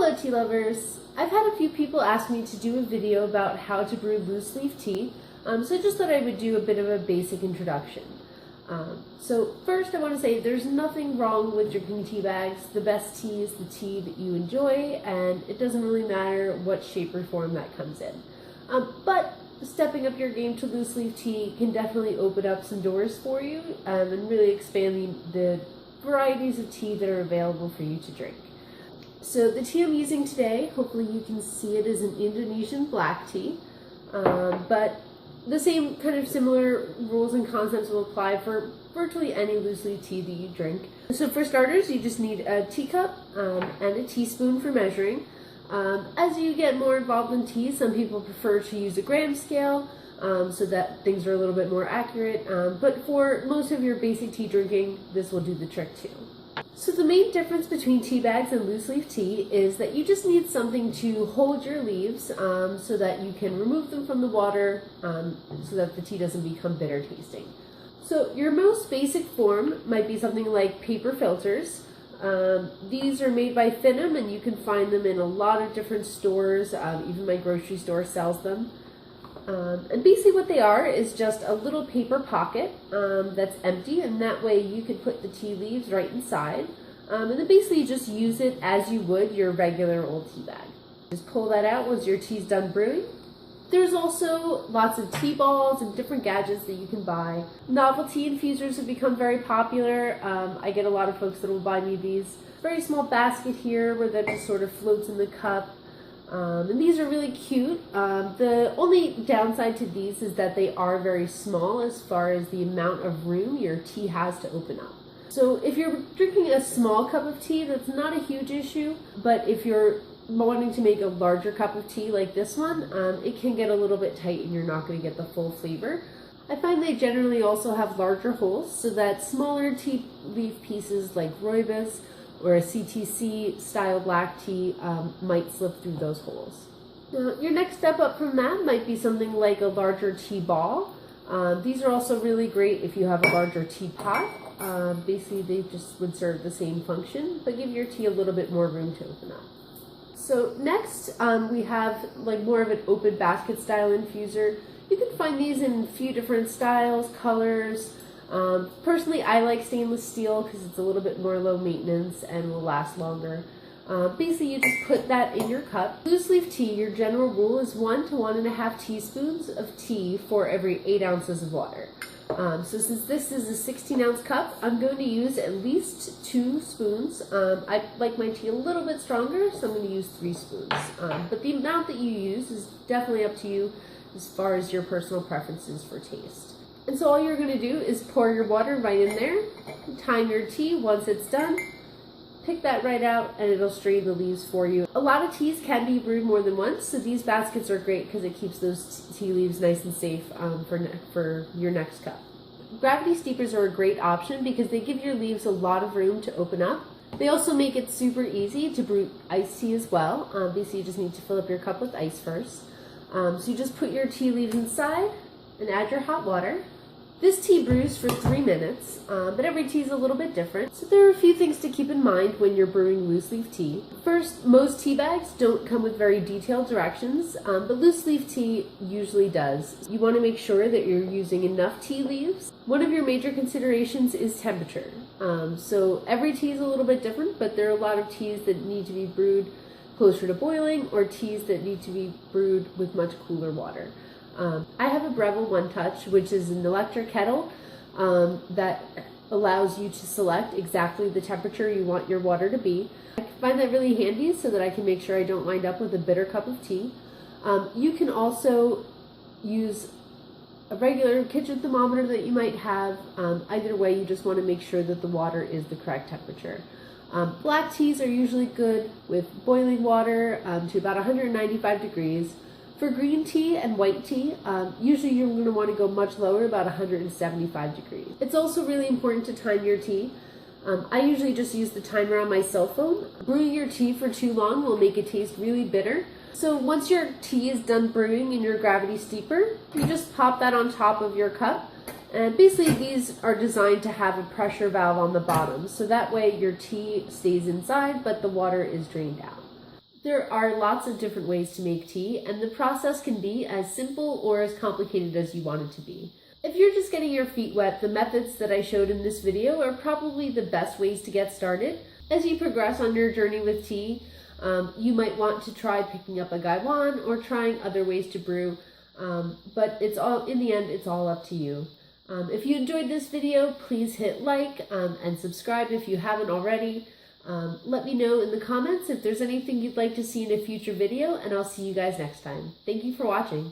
Hello tea lovers! I've had a few people ask me to do a video about how to brew loose leaf tea, so I just thought I would do a bit of a basic introduction. So first I want to say there's nothing wrong with drinking tea bags. The best tea is the tea that you enjoy, and it doesn't really matter what shape or form that comes in. But stepping up your game to loose leaf tea can definitely open up some doors for you and really expand the varieties of tea that are available for you to drink. So the tea I'm using today, hopefully you can see it, is an Indonesian black tea, but the same kind of similar rules and concepts will apply for virtually any loose leaf tea that you drink. So for starters, you just need a teacup and a teaspoon for measuring. As you get more involved in tea, some people prefer to use a gram scale so that things are a little bit more accurate, but for most of your basic tea drinking, this will do the trick too. So the main difference between tea bags and loose leaf tea is that you just need something to hold your leaves so that you can remove them from the water so that the tea doesn't become bitter tasting. So your most basic form might be something like paper filters. These are made by Finham, and you can find them in a lot of different stores. Even my grocery store sells them. And basically what they are is just a little paper pocket that's empty, and that way you can put the tea leaves right inside. And then basically you just use it as you would your regular old tea bag. Just pull that out once your tea's done brewing. There's also lots of tea balls and different gadgets that you can buy. Novelty infusers have become very popular. I get a lot of folks that will buy me these. Very small basket here where that just sort of floats in the cup. And these are really cute. The only downside to these is that they are very small as far as the amount of room your tea has to open up. So if you're drinking a small cup of tea, that's not a huge issue, but if you're wanting to make a larger cup of tea like this one, it can get a little bit tight and you're not going to get the full flavor. I find they generally also have larger holes so that smaller tea leaf pieces like rooibos or a CTC style black tea might slip through those holes. Now, your next step up from that might be something like a larger tea ball. These are also really great if you have a larger teapot. Basically they just would serve the same function, but give your tea a little bit more room to open up. So next we have like more of an open basket style infuser. You can find these in a few different styles, colors. Personally, I like stainless steel because it's a little bit more low maintenance and will last longer. Basically, you just put that in your cup. Loose leaf tea, your general rule is 1 to 1.5 teaspoons of tea for every 8 ounces of water. So since this is a 16-ounce cup, I'm going to use at least 2 spoons. I like my tea a little bit stronger, so I'm going to use 3 spoons. But the amount that you use is definitely up to you as far as your personal preferences for taste. And so all you're going to do is pour your water right in there, time your tea. Once it's done, pick that right out and it'll strain the leaves for you. A lot of teas can be brewed more than once, so these baskets are great because it keeps those tea leaves nice and safe for your next cup. Gravity steepers are a great option because they give your leaves a lot of room to open up. They also make it super easy to brew iced tea as well. Basically you just need to fill up your cup with ice first. So you just put your tea leaves inside and add your hot water. This tea brews for 3 minutes, but every tea is a little bit different. So there are a few things to keep in mind when you're brewing loose leaf tea. First, most tea bags don't come with very detailed directions, but loose leaf tea usually does. You want to make sure that you're using enough tea leaves. One of your major considerations is temperature. So every tea is a little bit different, but there are a lot of teas that need to be brewed closer to boiling or teas that need to be brewed with much cooler water. I have a Breville One Touch, which is an electric kettle that allows you to select exactly the temperature you want your water to be. I find that really handy so that I can make sure I don't wind up with a bitter cup of tea. You can also use a regular kitchen thermometer that you might have. Either way, you just want to make sure that the water is the correct temperature. Black teas are usually good with boiling water to about 195 degrees. For green tea and white tea, usually you're going to want to go much lower, about 175 degrees. It's also really important to time your tea. I usually just use the timer on my cell phone. Brewing your tea for too long will make it taste really bitter. So once your tea is done brewing in your gravity steeper, you just pop that on top of your cup. And basically these are designed to have a pressure valve on the bottom, so that way your tea stays inside, but the water is drained out. There are lots of different ways to make tea, and the process can be as simple or as complicated as you want it to be. If you're just getting your feet wet, the methods that I showed in this video are probably the best ways to get started. As you progress on your journey with tea, you might want to try picking up a gaiwan or trying other ways to brew, but in the end, it's all up to you. If you enjoyed this video, please hit like and subscribe if you haven't already. Let me know in the comments if there's anything you'd like to see in a future video, and I'll see you guys next time. Thank you for watching.